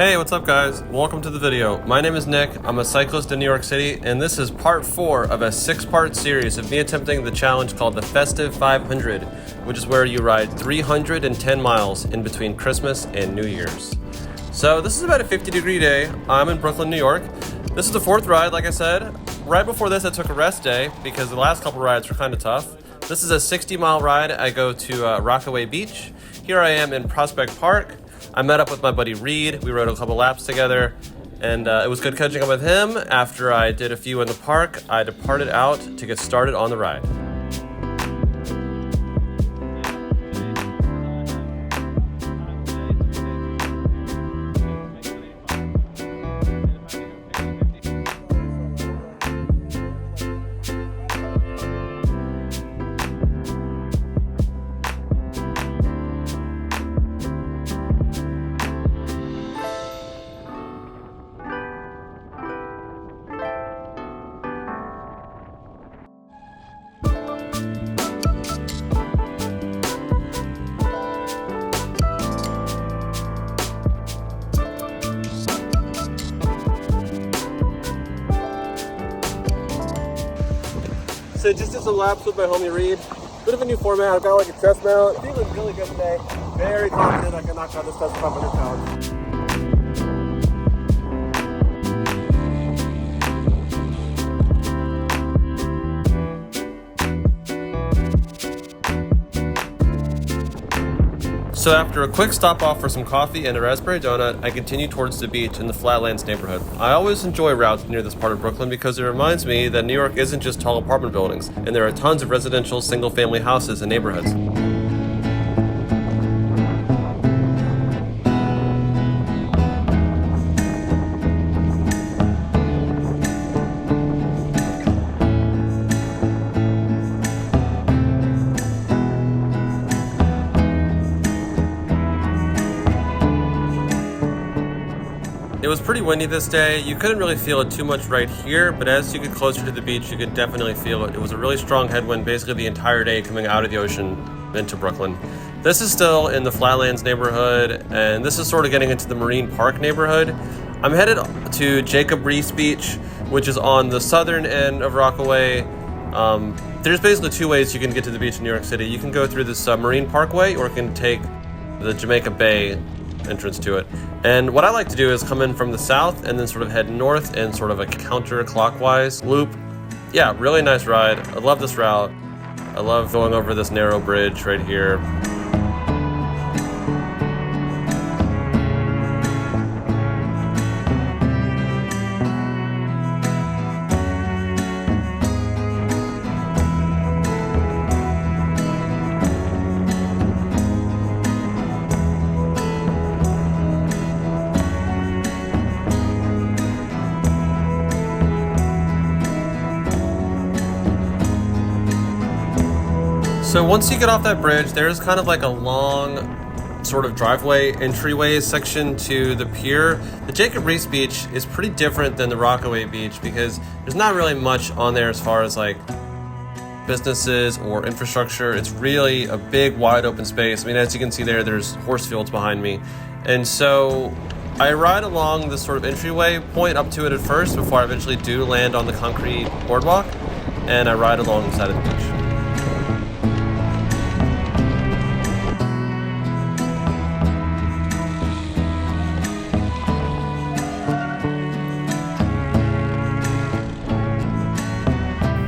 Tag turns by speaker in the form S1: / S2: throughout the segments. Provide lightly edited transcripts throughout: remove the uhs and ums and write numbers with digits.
S1: Hey, what's up guys? Welcome to the video. My name is Nick, I'm a cyclist in New York City, and this is part 4 of a 6-part series of me attempting the challenge called the Festive 500, which is where you ride 310 miles in between Christmas and New Year's. So this is about a 50-degree day. I'm in Brooklyn, New York. This is the 4th ride, like I said. Right before this I took a rest day because the last couple rides were kind of tough. This is a 60-mile ride. I go to Rockaway Beach. Here I am in Prospect Park. I met up with my buddy Reese. We rode a couple laps together, and it was good catching up with him. After I did a few in the park, I departed out to get started on the ride. So just did some laps with my homie Reed. Bit of a new format. I've got like a chest mount. Feeling really good today. Very confident I can knock out this test 500 pounds. So after a quick stop off for some coffee and a raspberry donut, I continue towards the beach in the Flatlands neighborhood. I always enjoy routes near this part of Brooklyn because it reminds me that New York isn't just tall apartment buildings, and there are tons of residential single-family houses and neighborhoods. It was pretty windy this day. You couldn't really feel it too much right here, but as you get closer to the beach, you could definitely feel it. It was a really strong headwind basically the entire day coming out of the ocean into Brooklyn. This is still in the Flatlands neighborhood, and this is sort of getting into the Marine Park neighborhood. I'm headed to Reese Beach, which is on the southern end of Rockaway. There's basically 2 ways you can get to the beach in New York City. You can go through this Marine Parkway, or you can take the Jamaica Bay entrance to it. And what I like to do is come in from the south and then sort of head north in sort of a counterclockwise loop. Yeah, really nice ride. I love this route. I love going over this narrow bridge right here. So once you get off that bridge, there's kind of like a long sort of driveway entryway section to the pier. The Reese Beach is pretty different than the Rockaway Beach because there's not really much on there as far as like businesses or infrastructure. It's really a big wide open space. I mean, as you can see there's horse fields behind me. And so I ride along this sort of entryway point up to it at first before I eventually do land on the concrete boardwalk, and I ride along the side of the beach.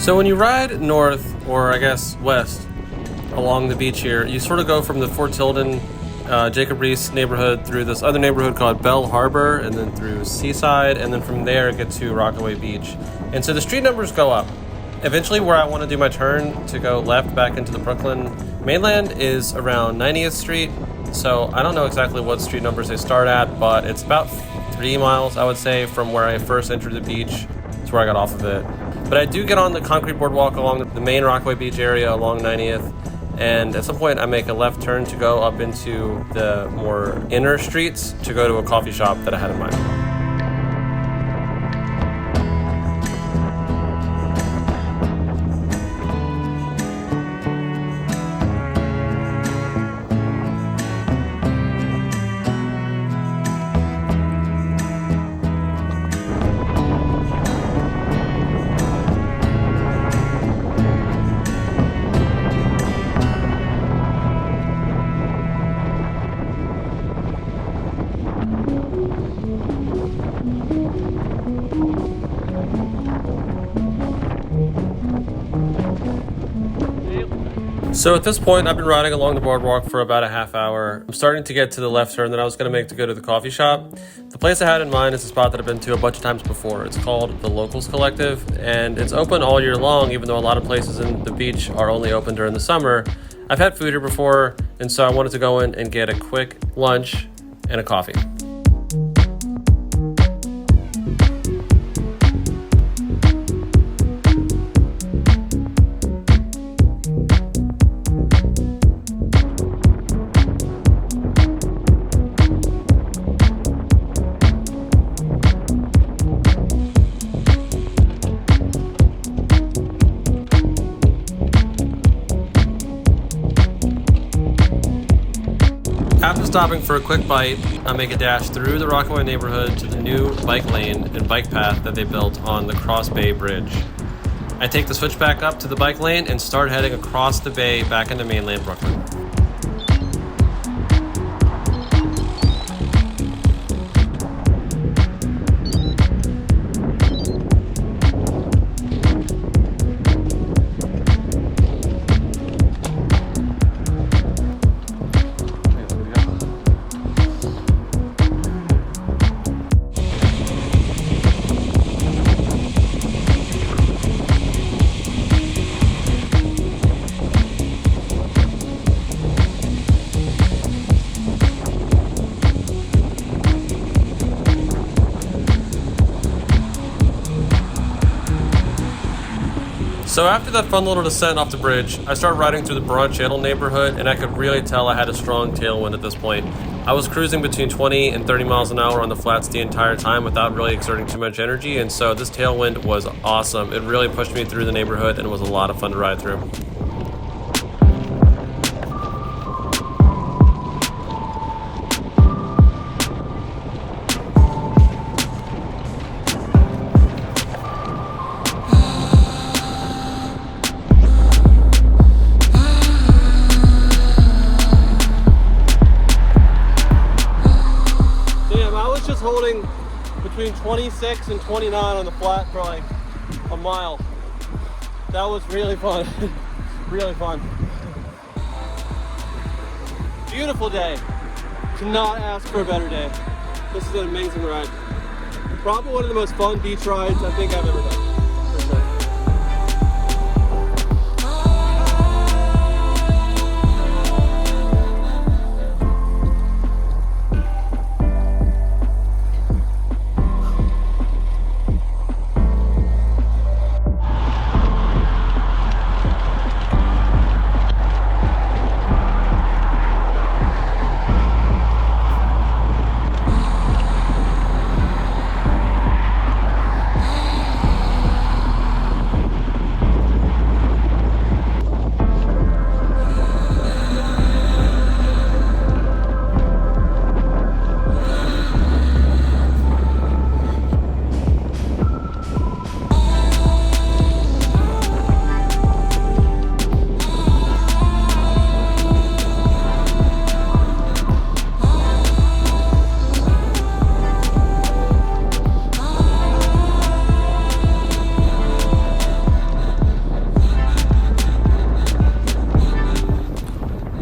S1: So when you ride north, or I guess west, along the beach here, you sort of go from the Fort Tilden, Reese neighborhood through this other neighborhood called Bell Harbor, and then through Seaside, and then from there get to Rockaway Beach. And so the street numbers go up. Eventually where I want to do my turn to go left back into the Brooklyn mainland is around 90th Street. So I don't know exactly what street numbers they start at, but it's about 3 miles, I would say, from where I first entered the beach to where I got off of it. But I do get on the concrete boardwalk along the main Rockaway Beach area along 90th, and at some point I make a left turn to go up into the more inner streets to go to a coffee shop that I had in mind. So at this point, I've been riding along the boardwalk for about a half hour. I'm starting to get to the left turn that I was going to make to go to the coffee shop. The place I had in mind is a spot that I've been to a bunch of times before. It's called the Locals Collective, and it's open all year long, even though a lot of places in the beach are only open during the summer. I've had food here before, and so I wanted to go in and get a quick lunch and a coffee. After stopping for a quick bite, I make a dash through the Rockaway neighborhood to the new bike lane and bike path that they built on the Cross Bay Bridge. I take the switchback up to the bike lane and start heading across the bay back into mainland Brooklyn. So after that fun little descent off the bridge, I started riding through the Broad Channel neighborhood, and I could really tell I had a strong tailwind at this point. I was cruising between 20 and 30 miles an hour on the flats the entire time without really exerting too much energy, and so this tailwind was awesome. It really pushed me through the neighborhood, and it was a lot of fun to ride through. Holding between 26 and 29 on the flat for like a mile. That was really fun. Really fun. Beautiful day. Cannot ask for a better day. This is an amazing ride. Probably one of the most fun beach rides I think I've ever done. For sure.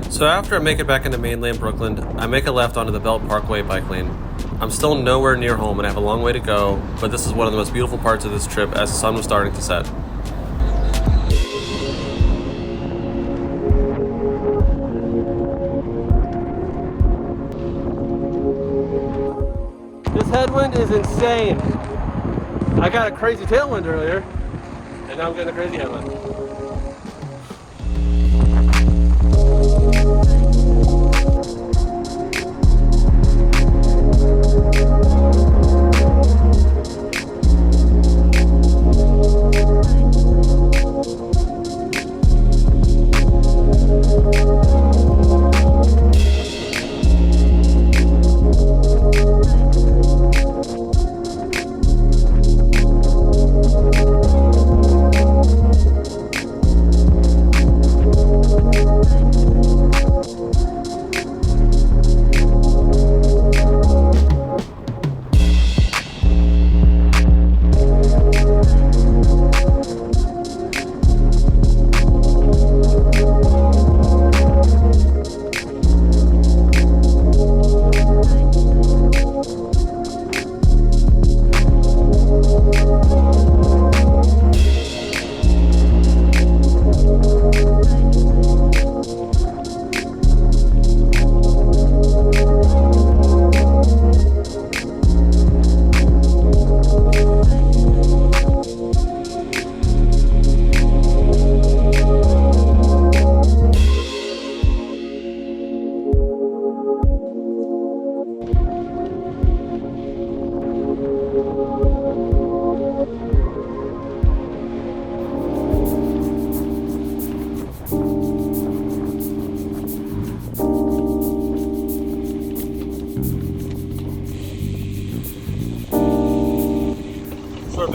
S1: So after I make it back into mainland Brooklyn, I make a left onto the Belt Parkway bike lane. I'm still nowhere near home and I have a long way to go, but this is one of the most beautiful parts of this trip as the sun was starting to set. This headwind is insane. I got a crazy tailwind earlier, and now I'm getting a crazy headwind.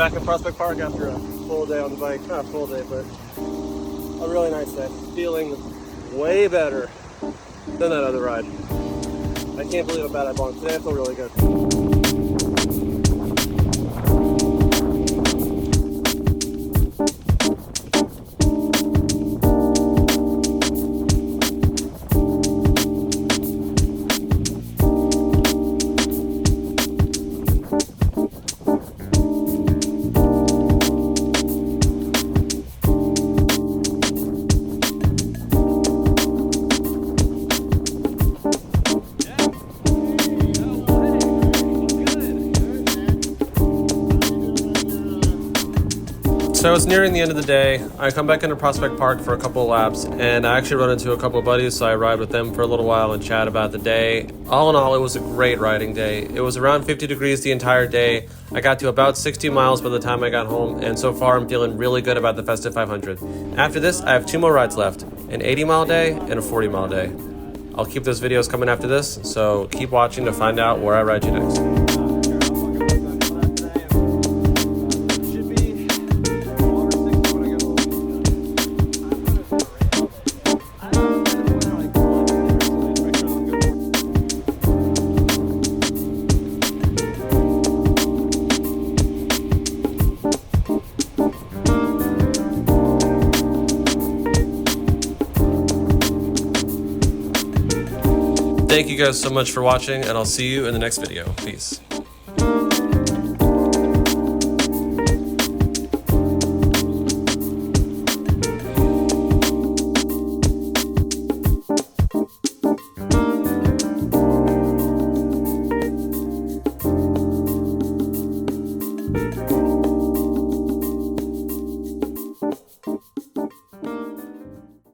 S1: back at Prospect Park after a full day on the bike. Not a full day, but a really nice day. Feeling way better than that other ride. I can't believe how bad I bonked today. I feel really good. So it's nearing the end of the day. I come back into Prospect Park for a couple of laps, and I actually run into a couple of buddies, so I ride with them for a little while and chat about the day. All in all, it was a great riding day. It was around 50 degrees the entire day. I got to about 60 miles by the time I got home, and so far I'm feeling really good about the Festive 500. After this, I have 2 more rides left, an 80-mile day and a 40-mile day. I'll keep those videos coming after this, so keep watching to find out where I ride you next. Thank you guys so much for watching, and I'll see you in the next video. Peace.